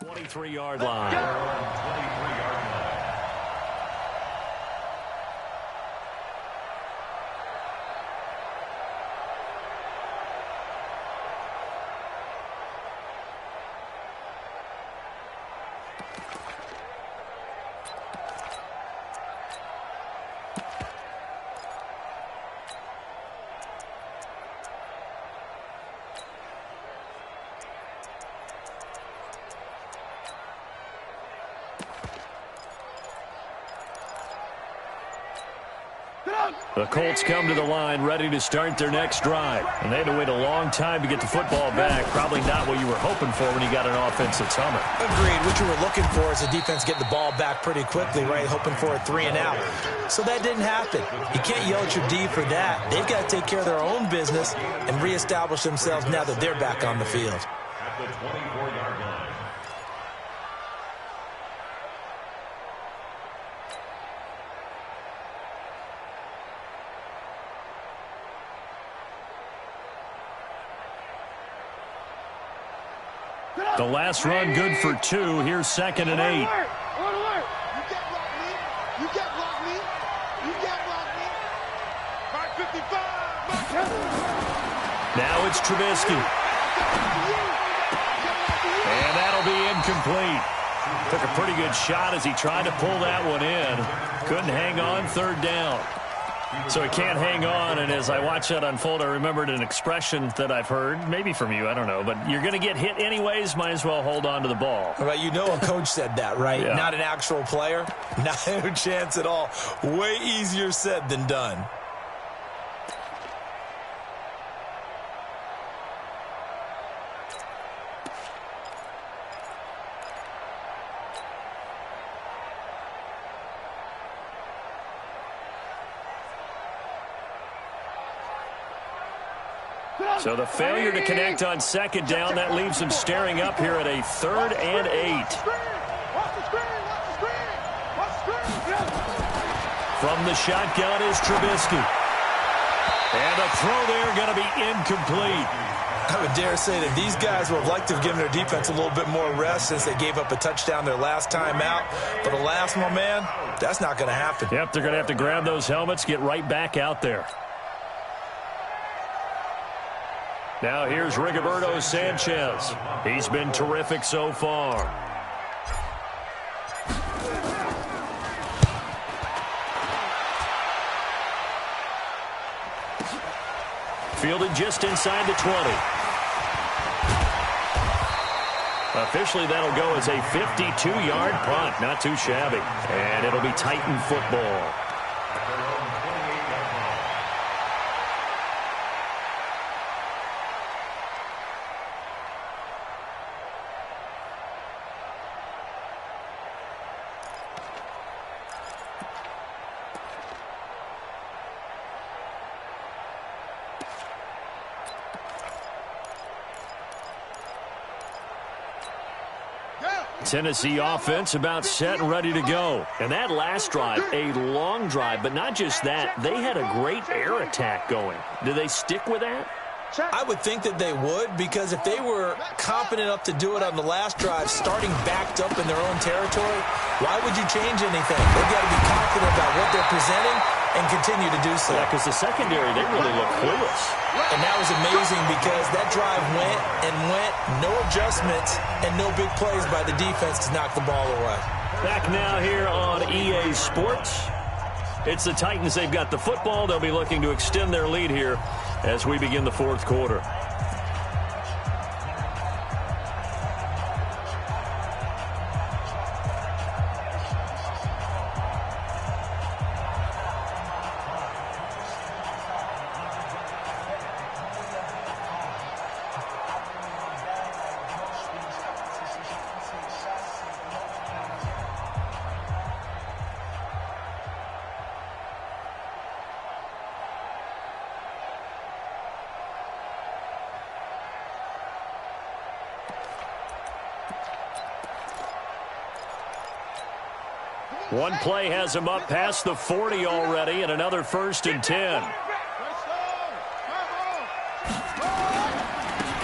23-yard line. 23-yard line. The Colts come to the line ready to start their next drive. And they had to wait a long time to get the football back. Probably not what you were hoping for when you got an offense that's humming. Agreed. What you were looking for is the defense getting the ball back pretty quickly, right? Hoping for a 3-and-out. So that didn't happen. You can't yell at your D for that. They've got to take care of their own business and reestablish themselves now that they're back on the field. At the 24-yard line. The last run good for 2. Here's 2nd and 8. You can't block me. You can't block me. You can't block me. Mark 55. Now it's Trubisky. And that'll be incomplete. Took a pretty good shot as he tried to pull that one in. Couldn't hang on. 3rd down. So he can't hang on, and as I watch that unfold, I remembered an expression that I've heard, maybe from you, I don't know, but you're going to get hit anyways, might as well hold on to the ball. Well, you know a coach said that, right? Yeah. Not an actual player. Not a chance at all. Way easier said than done. So the failure to connect on 2nd down, that leaves him staring up here at a 3rd and 8. From the shotgun is Trubisky. And the throw there going to be incomplete. I would dare say that these guys would have liked to have given their defense a little bit more rest since they gave up a touchdown their last time out. But alas, my man, that's not going to happen. Yep, they're going to have to grab those helmets, get right back out there. Now here's Rigoberto Sanchez. He's been terrific so far. Fielded just inside the 20. Officially, that'll go as a 52-yard punt. Not too shabby. And it'll be Titan football. Tennessee offense about set and ready to go. And that last drive, a long drive, but not just that. They had a great air attack going. Do they stick with that? I would think that they would, because if they were confident enough to do it on the last drive, starting backed up in their own territory, why would you change anything? They've got to be confident about what they're presenting and continue to do so. Yeah, because the secondary, they really look clueless. And that was amazing because that drive went and went, no adjustments, and no big plays by the defense to knock the ball away. Back now here on EA Sports. It's the Titans. They've got the football. They'll be looking to extend their lead here as we begin the 4th quarter. One play has him up past the 40 already, and another 1st and 10.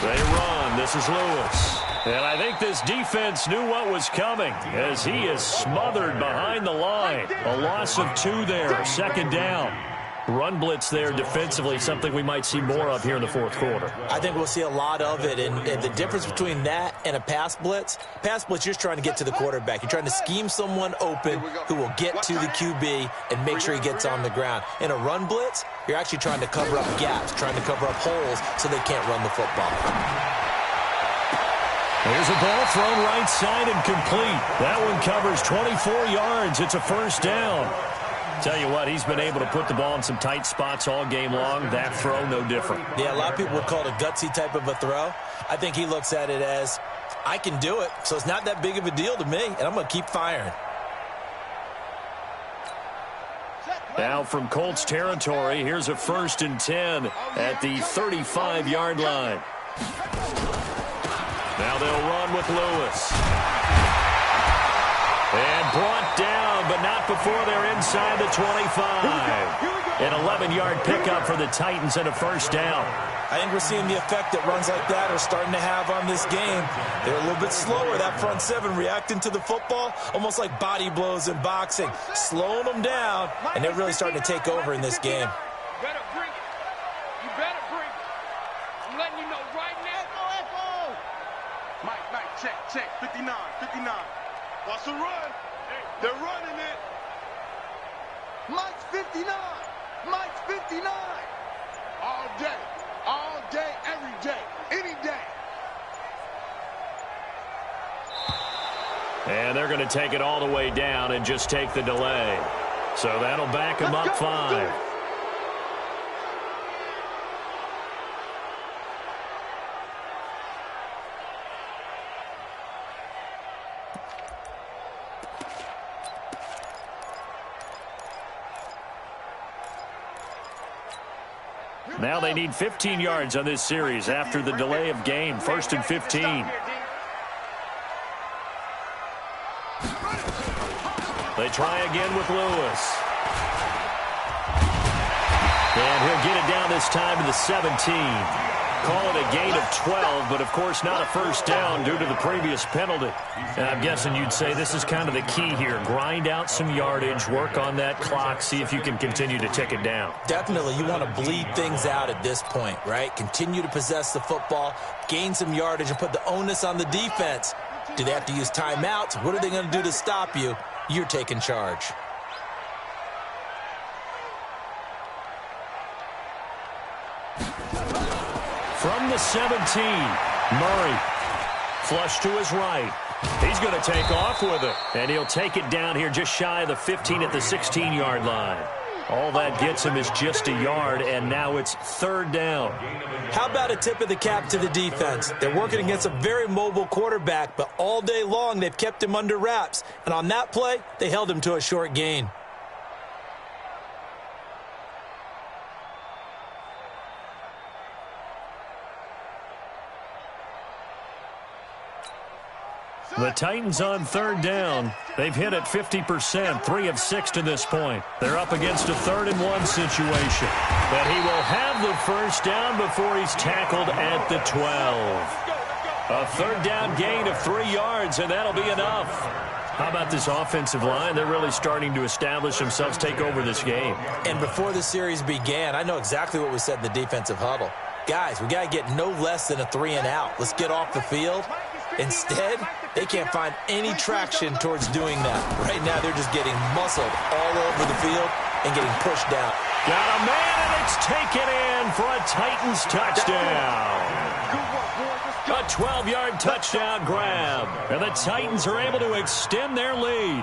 They run. This is Lewis. And I think this defense knew what was coming as he is smothered behind the line. A loss of 2 there, second down. Run blitz there defensively, something we might see more of here in the fourth quarter. I think we'll see a lot of it, and the difference between that and a pass blitz, you're just trying to get to the quarterback. You're trying to scheme someone open who will get to the QB and make sure he gets on the ground. In a run blitz, you're actually trying to cover up gaps, trying to cover up holes so they can't run the football. There's a ball thrown right side and complete. That one covers 24 yards. It's a first down. Tell you what, he's been able to put the ball in some tight spots all game long. That throw, no different. Yeah, a lot of people would call it a gutsy type of a throw. I think he looks at it as, I can do it, so it's not that big of a deal to me, and I'm going to keep firing. Now from Colts territory, here's a 1st and 10 at the 35-yard line. Now they'll run with Lewis. And brought down, but not before they're inside the 25. An 11-yard pickup for the Titans and a first down. I think we're seeing the effect that runs like that are starting to have on this game. They're a little bit slower, that front seven, reacting to the football, almost like body blows in boxing, slowing them down, and they're really starting to take over in this game. You better bring it. You better bring it. I'm letting you know right now. Echo. Mike, check. 59. Watch the run. They're running it. Mike's 59. All day, every day, any day. And they're going to take it all the way down and just take the delay. So that'll back them up 5. Now they need 15 yards on this series after the delay of game. 1st and 15. They try again with Lewis. And he'll get it down this time to the 17. Call it a gain of 12, but of course not a first down due to the previous penalty. And I'm guessing you'd say this is kind of the key here. Grind out some yardage, work on that clock, see if you can continue to tick it down. Definitely, you want to bleed things out at this point, right? Continue to possess the football, gain some yardage, and put the onus on the defense. Do they have to use timeouts? What are they going to do to stop you? You're taking charge. From the 17, Murray. Flush to his right. He's going to take off with it. And he'll take it down here just shy of the 15 at the 16-yard line. All that gets him is just a yard, and now it's 3rd down. How about a tip of the cap to the defense? They're working against a very mobile quarterback, but all day long they've kept him under wraps. And on that play, they held him to a short gain. The Titans on 3rd down. They've hit it 50%, 3 of 6 to this point. They're up against a 3rd and 1 situation. But he will have the first down before he's tackled at the 12. A 3rd down gain of 3 yards, and that'll be enough. How about this offensive line? They're really starting to establish themselves, take over this game. And before the series began, I know exactly what we said in the defensive huddle. Guys, we got to get no less than a 3 and out. Let's get off the field. Instead, they can't find any traction towards doing that. Right now, they're just getting muscled all over the field and getting pushed down. Got a man, and it's taken in for a Titans touchdown. A 12-yard touchdown grab. And the Titans are able to extend their lead.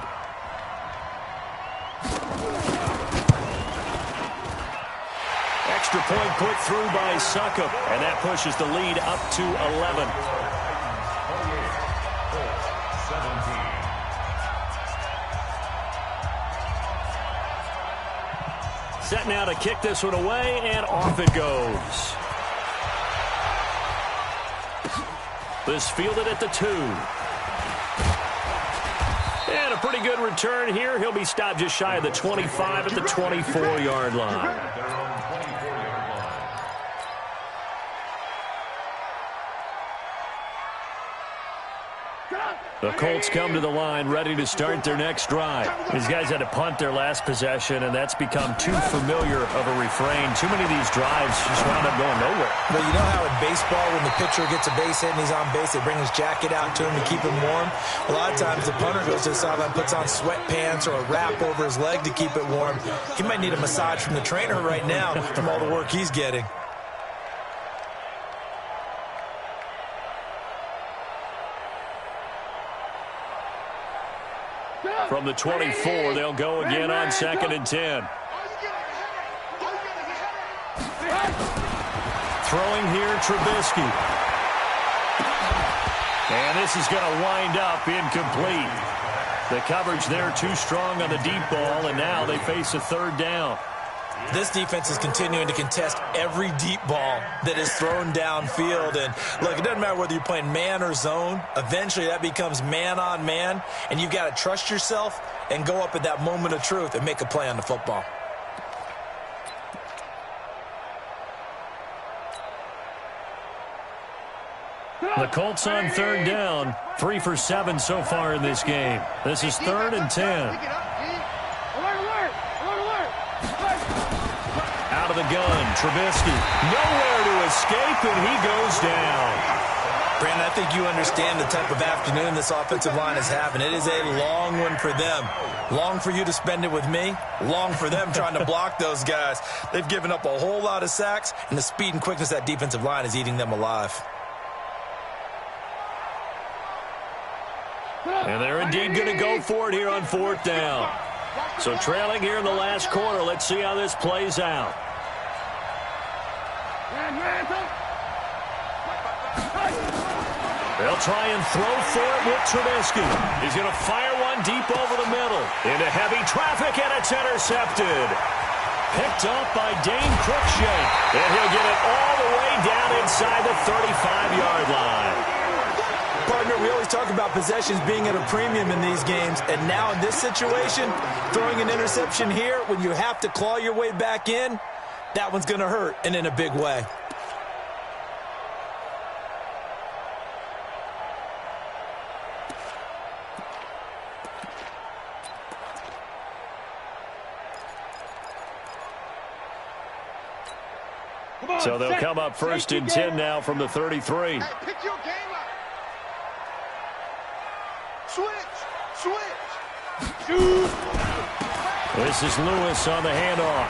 Extra point put through by Succop, and that pushes the lead up to 11. Set now to kick this one away, and off it goes. This fielded at the 2. And a pretty good return here. He'll be stopped just shy of the 25 at the 24-yard line. The Colts come to the line ready to start their next drive. These guys had to punt their last possession, and that's become too familiar of a refrain. Too many of these drives just wound up going nowhere. Well, you know how in baseball when the pitcher gets a base hit and he's on base, they bring his jacket out to him to keep him warm? A lot of times the punter goes to the sideline, puts on sweatpants or a wrap over his leg to keep it warm. He might need a massage from the trainer right now from all the work he's getting. From the 24, they'll go again on 2nd and 10. Throwing here, Trubisky. And this is going to wind up incomplete. The coverage there too strong on the deep ball, and now they face a 3rd down. This defense is continuing to contest every deep ball that is thrown downfield. And, look, it doesn't matter whether you're playing man or zone. Eventually, that becomes man-on-man, and you've got to trust yourself and go up at that moment of truth and make a play on the football. The Colts on 3rd down, 3 for 7 so far in this game. This is 3rd and 10. Out of the gun, Trubisky. Nowhere to escape, and he goes down. Brandon, I think you understand the type of afternoon this offensive line is having. It is a long one for them. Long for you to spend it with me. Long for them trying to block those guys. They've given up a whole lot of sacks, and the speed and quickness of that defensive line is eating them alive. And they're indeed going to go for it here on 4th down. So trailing here in the last quarter, let's see how this plays out. They'll try and throw for it with Trubisky. He's going to fire one deep over the middle. Into heavy traffic, and it's intercepted. Picked up by Dane Cruikshank. And he'll get it all the way down inside the 35-yard line. Partner, we always talk about possessions being at a premium in these games, and now in this situation, throwing an interception here when you have to claw your way back in, that one's going to hurt, and in a big way. So they'll come up 1st and 10 now from the 33. Hey, pick your game up. Switch. This is Lewis on the handoff.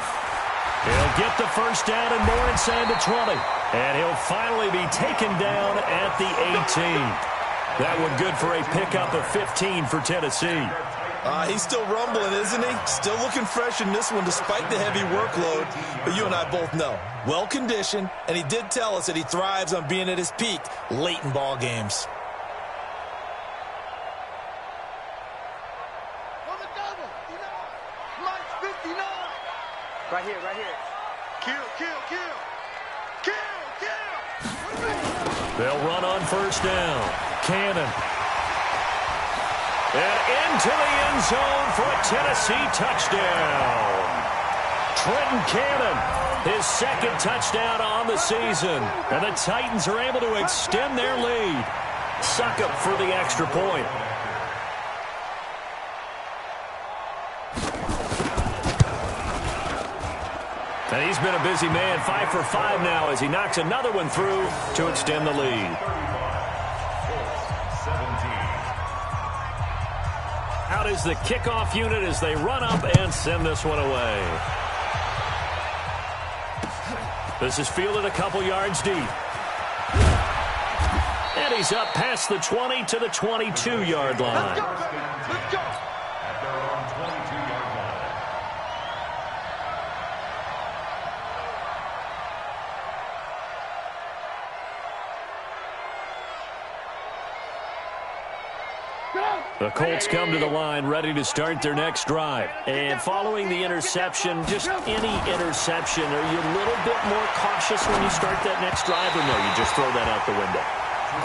He'll get the 1st down and more inside the 20. And he'll finally be taken down at the 18. That one good for a pickup of 15 for Tennessee. He's still rumbling, isn't he? Still looking fresh in this one despite the heavy workload. But you and I both know, well-conditioned, and he did tell us that he thrives on being at his peak late in ball games. Right here. Kill. They'll run on 1st down. Cannon. And into the end zone for a Tennessee touchdown. Trenton Cannon, his 2nd touchdown on the season. And the Titans are able to extend their lead. Succop for the extra point. And he's been a busy man, 5 for 5 now as he knocks another one through to extend the lead. Out is the kickoff unit as they run up and send this one away. This is fielded a couple yards deep. And he's up past the 20 to the 22-yard line. Let's go. The Colts come to the line ready to start their next drive. And following the interception, just any interception, are you a little bit more cautious when you start that next drive, or no, you just throw that out the window?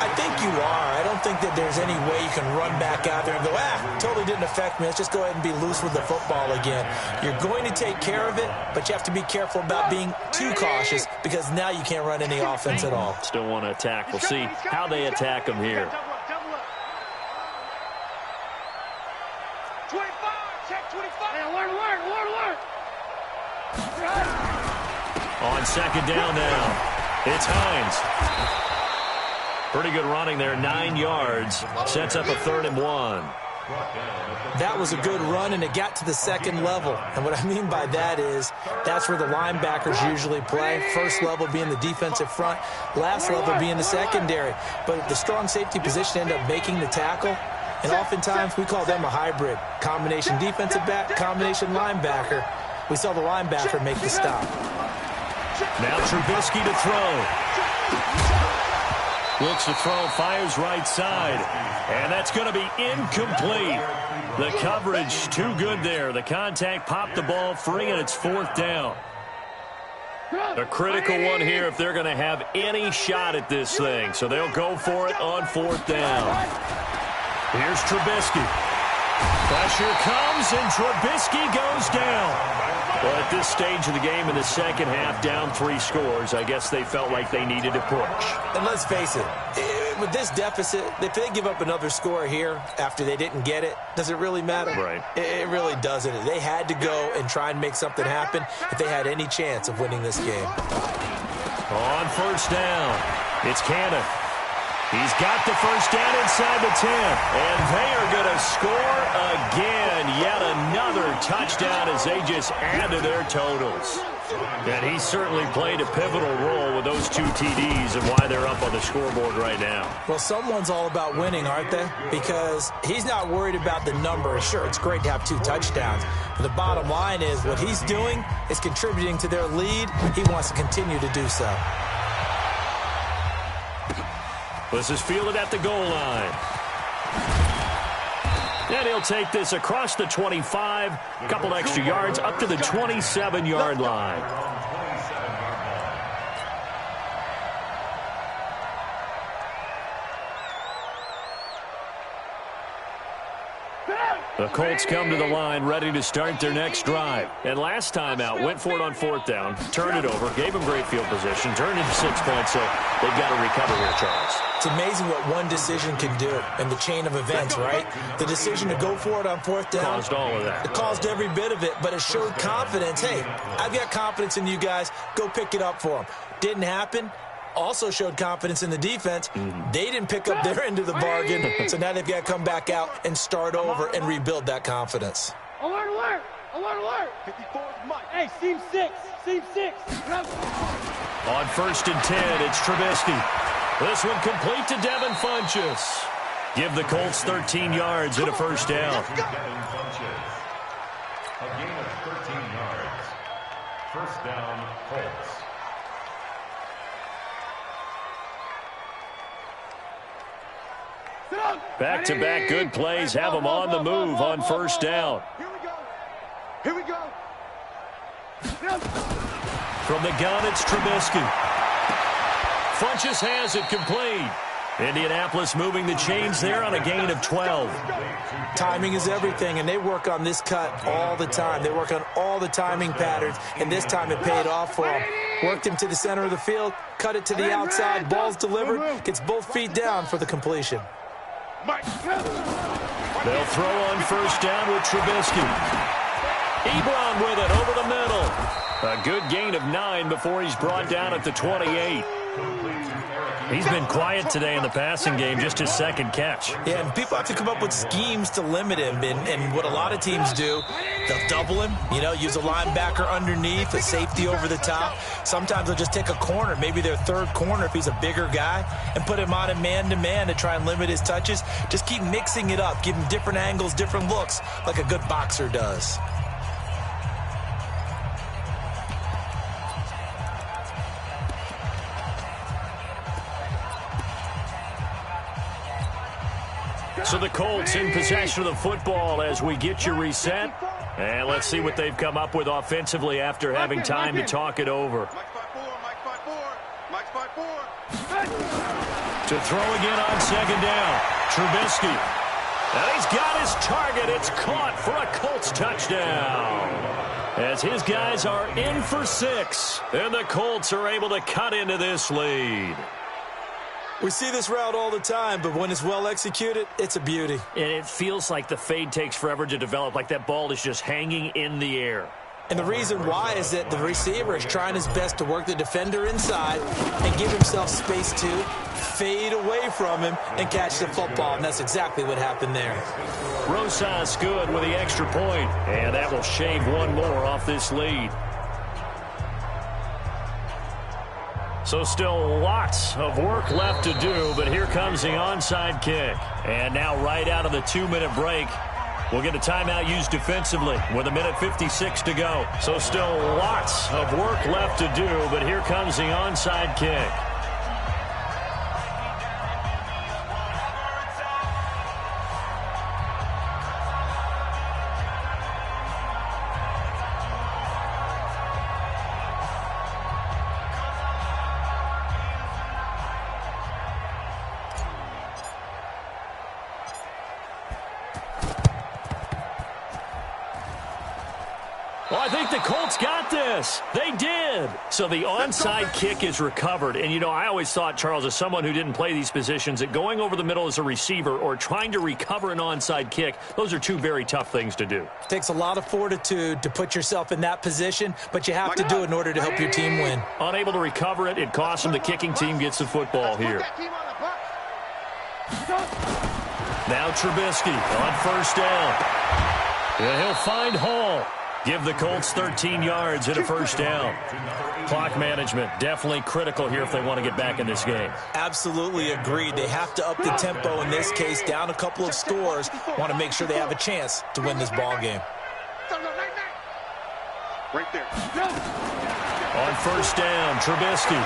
I think you are. I don't think that there's any way you can run back out there and go, totally didn't affect me. Let's just go ahead and be loose with the football again. You're going to take care of it, but you have to be careful about being too cautious because now you can't run any offense at all. Still want to attack. We'll see how they attack them here. On second down now, it's Hines. Pretty good running there, 9 yards. Sets up a 3rd and 1. That was a good run, and it got to the second level. And what I mean by that is that's where the linebackers usually play. First level being the defensive front, last level being the secondary. But the strong safety position ended up making the tackle, and oftentimes we call them a hybrid. Combination defensive back, combination linebacker. We saw the linebacker make the stop. Now Trubisky to throw. Looks to throw, fires right side. And that's going to be incomplete. The coverage too good there. The contact popped the ball free, and it's 4th down. A critical one here if they're going to have any shot at this thing. So they'll go for it on 4th down. Here's Trubisky. Pressure comes, and Trubisky goes down. Well, at this stage of the game in the second half, down 3 scores, I guess they felt like they needed to push. And let's face it, with this deficit, if they give up another score here after they didn't get it, does it really matter? Right. It really doesn't. They had to go and try and make something happen if they had any chance of winning this game. On 1st down, it's Cannon. He's got the 1st down inside the 10. And they are going to score again. Yet another touchdown as they just add to their totals. And he certainly played a pivotal role with those 2 TDs and why they're up on the scoreboard right now. Well, someone's all about winning, aren't they? Because he's not worried about the number. Sure, it's great to have 2 touchdowns. But the bottom line is what he's doing is contributing to their lead. He wants to continue to do so. This is fielded at the goal line. And he'll take this across the 25, a couple extra yards, up to the 27-yard line. The Colts come to the line ready to start their next drive. And last time out, went for it on 4th down, turned it over, gave them great field position, turned into 6 points, so they've got to recover here, Charles. It's amazing what one decision can do in the chain of events, right? The decision to go for it on 4th down. Caused all of that. It caused every bit of it, but it showed confidence. Hey, I've got confidence in you guys. Go pick it up for them. Didn't happen. Also showed confidence in the defense. They didn't pick up their end of the bargain, so now they've got to come back out and start over and rebuild that confidence. Alert, alert! Alert, alert! 54's Mike. Hey, seam 6. Seam 6. On 1st and 10, it's Trubisky. This one complete to Devin Funchess. Give the Colts 13 yards and a 1st down. A gain of 13 yards. 1st down, Colts. Back-to-back good plays have them on the move on 1st down. Here we go. Here we go. From the gun, it's Trubisky. Funchess has it complete. Indianapolis moving the chains there on a gain of 12. Timing is everything, and they work on this cut all the time. They work on all the timing patterns, and this time it paid off for them. Worked him to the center of the field, cut it to the outside, ball's delivered, gets both feet down for the completion. They'll throw on 1st down with Trubisky. Ebron with it over the middle. A good gain of 9 before he's brought down at the 28. He's been quiet today in the passing game, just his 2nd catch. Yeah, and people have to come up with schemes to limit him, and what a lot of teams do, they'll double him, use a linebacker underneath, a safety over the top. Sometimes they'll just take a corner, maybe their 3rd corner if he's a bigger guy, and put him on a man-to-man to try and limit his touches. Just keep mixing it up, give him different angles, different looks, like a good boxer does. So the Colts in possession of the football as we get you reset. And let's see what they've come up with offensively after having time to talk it over. To throw again on 2nd down. Trubisky. And he's got his target. It's caught for a Colts touchdown. As his guys are in for 6. And the Colts are able to cut into this lead. We see this route all the time, but when it's well executed, it's a beauty. And it feels like the fade takes forever to develop, like that ball is just hanging in the air. And the reason why is that the receiver is trying his best to work the defender inside and give himself space to fade away from him and catch the football. And that's exactly what happened there. Rosas good with the extra point, and that will shave one more off this lead. So still lots of work left to do, but here comes the onside kick. And now right out of the 2-minute break, we'll get a timeout used defensively with 1:56 to go. So still lots of work left to do, but here comes the onside kick. Well, I think the Colts got this. They did. So the onside kick is recovered. And, you know, I always thought, Charles, as someone who didn't play these positions, that going over the middle as a receiver or trying to recover an onside kick, those are two very tough things to do. It takes a lot of fortitude to put yourself in that position, but you have to do it in order to help your team win. Unable to recover it, it costs them. The kicking team gets the football here. Now Trubisky on first down. And he'll find Hall. Give the Colts 13 yards and a first down. Clock management definitely critical here if they want to get back in this game. Absolutely agreed. They have to up the tempo in this case, down a couple of scores. Want to make sure they have a chance to win this ball game. Right there. On first down, Trubisky.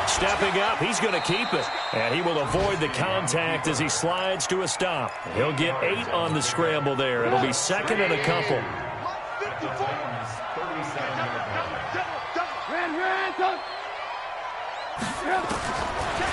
Stepping up, he's going to keep it. And he will avoid the contact as he slides to a stop. He'll get 8 on the scramble there. It'll be second and a couple.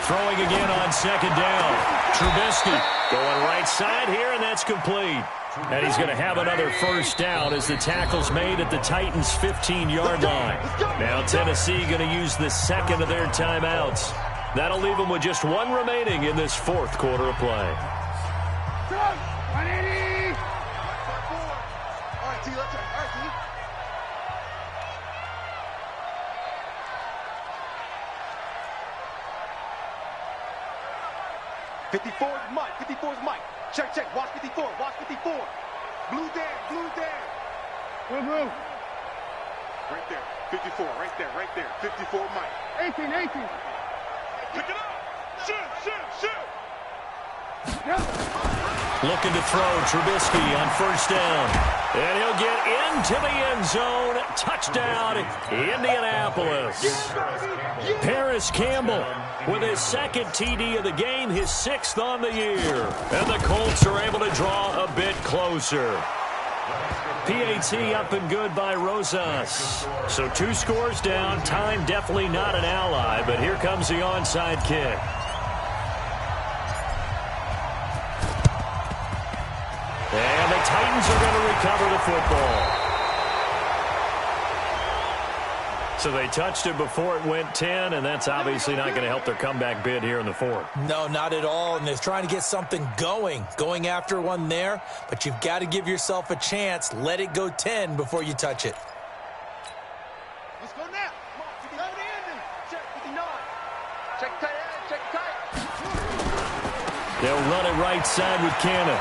Throwing again on second down. Trubisky going right side here, and that's complete. And he's going to have another first down as the tackle's made at the Titans' 15-yard line. Now Tennessee going to use the second of their timeouts. That'll leave them with just one remaining in this fourth quarter of play. Mike. 54 is Mike. Check. Watch 54. Watch 54. Blue there. Blue. Right there. 54. Right there. 54 Mike. 18. Pick it up. Shoot. Looking to throw. Trubisky on first down. And he'll get into the end zone. Touchdown, Indianapolis. Paris Campbell with his second TD of the game, his 6th on the year. And the Colts are able to draw a bit closer. PAT up and good by Rosas. So 2 scores down. Time definitely not an ally, but here comes the onside kick. And the Titans are going to recover the football. So they touched it before it went 10, and that's obviously not going to help their comeback bid here in the fourth. No, not at all, and they're trying to get something going after one there, but you've got to give yourself a chance. Let it go 10 before you touch it. Let's go now. Go to Andy. Check 59. Check tight. They'll run it right side with Cannon.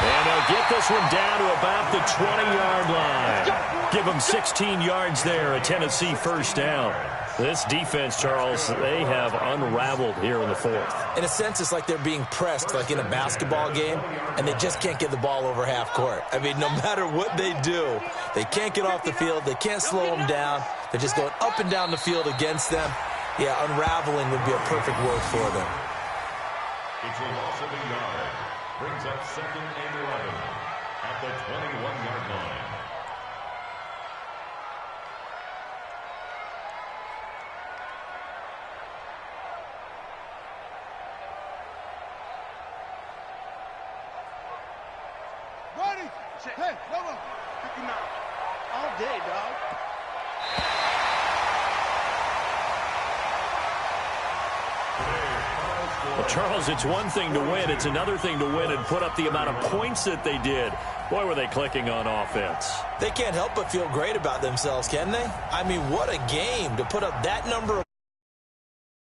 And they'll get this one down to about the 20-yard line. Give them 16 yards there, a Tennessee first down. This defense, Charles, they have unraveled here in the fourth. In a sense, it's like they're being pressed like in a basketball game, and they just can't get the ball over half court. I mean, no matter what they do, they can't get off the field. They can't slow them down. They're just going up and down the field against them. Yeah, unraveling would be a perfect word for them. It's a loss of a yard. Brings up 2nd and 11 at the 21-yard line. Ready. Check. Hey, come on. 59. All day, dog. Today's final Well, Charles, it's one thing to win. It's another thing to win and put up the amount of points that they did. Boy, were they clicking on offense. They can't help but feel great about themselves, can they? I mean, what a game to put up that number of